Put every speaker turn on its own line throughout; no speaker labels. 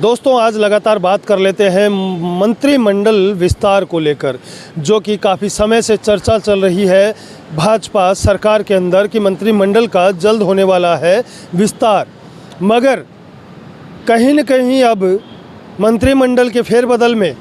दोस्तों, आज लगातार बात कर लेते हैं मंत्रिमंडल विस्तार को लेकर, जो कि काफ़ी समय से चर्चा चल रही है भाजपा सरकार के अंदर कि मंत्रिमंडल का जल्द होने वाला है विस्तार। मगर कहीं न कहीं अब मंत्रिमंडल के फेरबदल में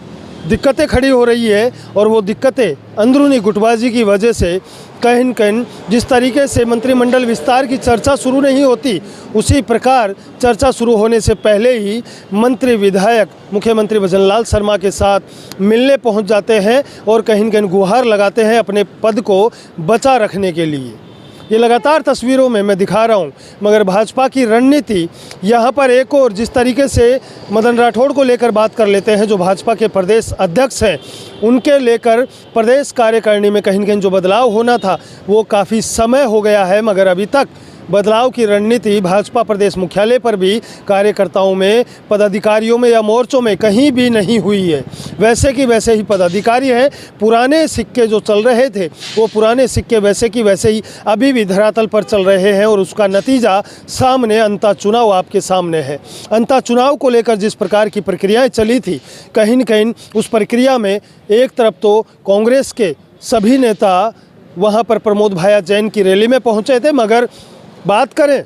दिक्कतें खड़ी हो रही है और वो दिक्कतें अंदरूनी गुटबाजी की वजह से कहीं न कहीं जिस तरीके से मंत्रिमंडल विस्तार की चर्चा शुरू नहीं होती, उसी प्रकार चर्चा शुरू होने से पहले ही मंत्री विधायक मुख्यमंत्री भजनलाल शर्मा के साथ मिलने पहुंच जाते हैं और कहीं न कहीं गुहार लगाते हैं अपने पद को बचा रखने के लिए। ये लगातार तस्वीरों में मैं दिखा रहा हूँ। मगर भाजपा की रणनीति यहाँ पर एक और जिस तरीके से मदन राठौड़ को लेकर बात कर लेते हैं, जो भाजपा के प्रदेश अध्यक्ष हैं, उनके लेकर प्रदेश कार्यकारिणी में कहीं न कहीं जो बदलाव होना था वो काफ़ी समय हो गया है, मगर अभी तक बदलाव की रणनीति भाजपा प्रदेश मुख्यालय पर भी कार्यकर्ताओं में, पदाधिकारियों में या मोर्चों में कहीं भी नहीं हुई है। वैसे कि वैसे ही पदाधिकारी हैं। पुराने सिक्के जो चल रहे थे वो पुराने सिक्के वैसे कि वैसे ही अभी भी धरातल पर चल रहे हैं और उसका नतीजा सामने अंतः चुनाव आपके सामने है। अंतः चुनाव को लेकर जिस प्रकार की प्रक्रियाएँ चली थी, कहीं न कहीं उस प्रक्रिया में एक तरफ तो कांग्रेस के सभी नेता वहाँ पर प्रमोद भाया जैन की रैली में पहुँचे थे, मगर बात करें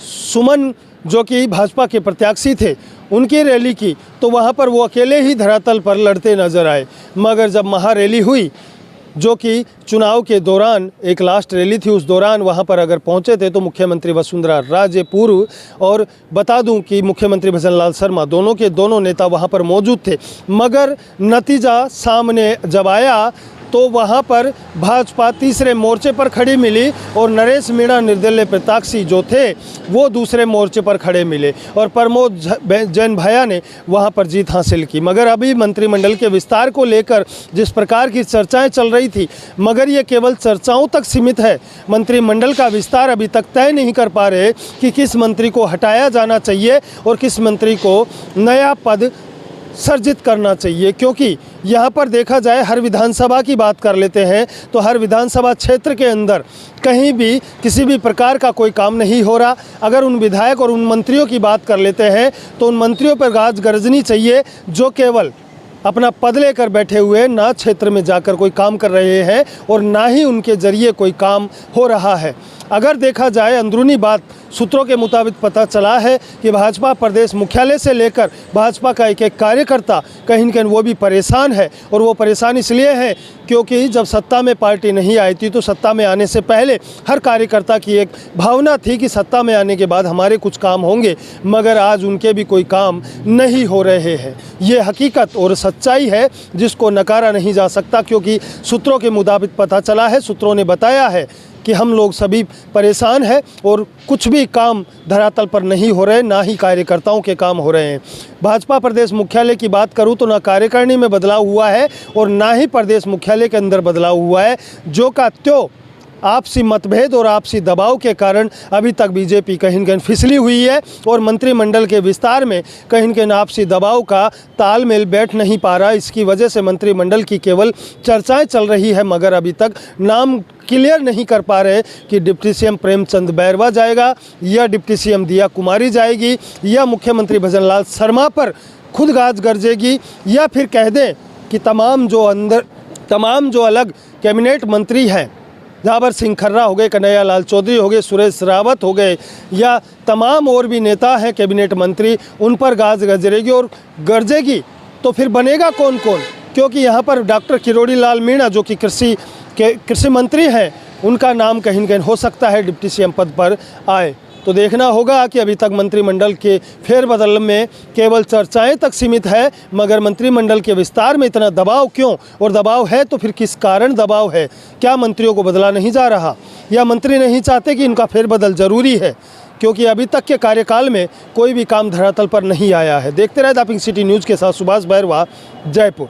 सुमन जो कि भाजपा के प्रत्याशी थे उनकी रैली की, तो वहाँ पर वो अकेले ही धरातल पर लड़ते नजर आए। मगर जब महारैली हुई, जो कि चुनाव के दौरान एक लास्ट रैली थी, उस दौरान वहाँ पर अगर पहुँचे थे तो मुख्यमंत्री वसुंधरा राजे पूर्व और बता दूं कि मुख्यमंत्री भजनलाल शर्मा दोनों नेता वहाँ पर मौजूद थे। मगर नतीजा सामने जब आया तो वहाँ पर भाजपा तीसरे मोर्चे पर खड़ी मिली और नरेश मीणा निर्दलीय प्रत्याशी जो थे वो दूसरे मोर्चे पर खड़े मिले और प्रमोद जैन भैया ने वहाँ पर जीत हासिल की। मगर अभी मंत्रिमंडल के विस्तार को लेकर जिस प्रकार की चर्चाएं चल रही थी, मगर ये केवल चर्चाओं तक सीमित है। मंत्रिमंडल का विस्तार अभी तक तय नहीं कर पा रहे कि किस मंत्री को हटाया जाना चाहिए और किस मंत्री को नया पद सर्जित करना चाहिए। क्योंकि यहाँ पर देखा जाए, हर विधानसभा की बात कर लेते हैं तो हर विधानसभा क्षेत्र के अंदर कहीं भी किसी भी प्रकार का कोई काम नहीं हो रहा। अगर उन विधायक और उन मंत्रियों की बात कर लेते हैं तो उन मंत्रियों पर गाज गरजनी चाहिए जो केवल अपना पद लेकर बैठे हुए, ना क्षेत्र में जाकर कोई काम कर रहे हैं और ना ही उनके जरिए कोई काम हो रहा है। अगर देखा जाए अंदरूनी बात, सूत्रों के मुताबिक पता चला है कि भाजपा प्रदेश मुख्यालय से लेकर भाजपा का एक कार्यकर्ता कहीं न कहीं वो भी परेशान है। और वो परेशान इसलिए है क्योंकि जब सत्ता में पार्टी नहीं आई थी तो सत्ता में आने से पहले हर कार्यकर्ता की एक भावना थी कि सत्ता में आने के बाद हमारे कुछ काम होंगे, मगर आज उनके भी कोई काम नहीं हो रहे हैं। ये हकीकत और सच्चाई है जिसको नकारा नहीं जा सकता, क्योंकि सूत्रों के मुताबिक पता चला है, सूत्रों ने बताया है कि हम लोग सभी परेशान हैं और कुछ भी काम धरातल पर नहीं हो रहे, ना ही कार्यकर्ताओं के काम हो रहे हैं। भाजपा प्रदेश मुख्यालय की बात करूं तो ना कार्यकारिणी में बदलाव हुआ है और ना ही प्रदेश मुख्यालय के अंदर बदलाव हुआ है। जो का त्यों आपसी मतभेद और आपसी दबाव के कारण अभी तक बीजेपी कहीं न कहीं फिसली हुई है और मंत्रिमंडल के विस्तार में कहीं न कहीं आपसी दबाव का तालमेल बैठ नहीं पा रहा। इसकी वजह से मंत्रिमंडल की केवल चर्चाएं चल रही है, मगर अभी तक नाम क्लियर नहीं कर पा रहे कि डिप्टी सीएम प्रेमचंद बैरवा जाएगा या डिप्टी सीएम दिया कुमारी जाएगी या मुख्यमंत्री भजनलाल शर्मा पर खुद गाज गरजेगी, या फिर कह दें कि तमाम जो अलग कैबिनेट मंत्री हैं, जाबर सिंह खर्रा हो गए, कन्हैया लाल चौधरी हो गए, सुरेश रावत हो गए, या तमाम और भी नेता हैं कैबिनेट मंत्री, उन पर गाज गरजेगी और गरजेगी तो फिर बनेगा कौन कौन। क्योंकि यहाँ पर डॉक्टर किरोड़ी लाल मीणा जो कि कृषि मंत्री हैं, उनका नाम कहीं न कहीं हो सकता है डिप्टी सीएम पद पर आए। तो देखना होगा कि अभी तक मंत्रिमंडल के फेरबदल में केवल चर्चाएं तक सीमित है, मगर मंत्रिमंडल के विस्तार में इतना दबाव क्यों, और दबाव है तो फिर किस कारण दबाव है। क्या मंत्रियों को बदला नहीं जा रहा, या मंत्री नहीं चाहते कि इनका फेरबदल जरूरी है? क्योंकि अभी तक के कार्यकाल में कोई भी काम धरातल पर नहीं आया है। देखते रहे द पिंक सिटी न्यूज़ के साथ सुभाष बैरवा, जयपुर।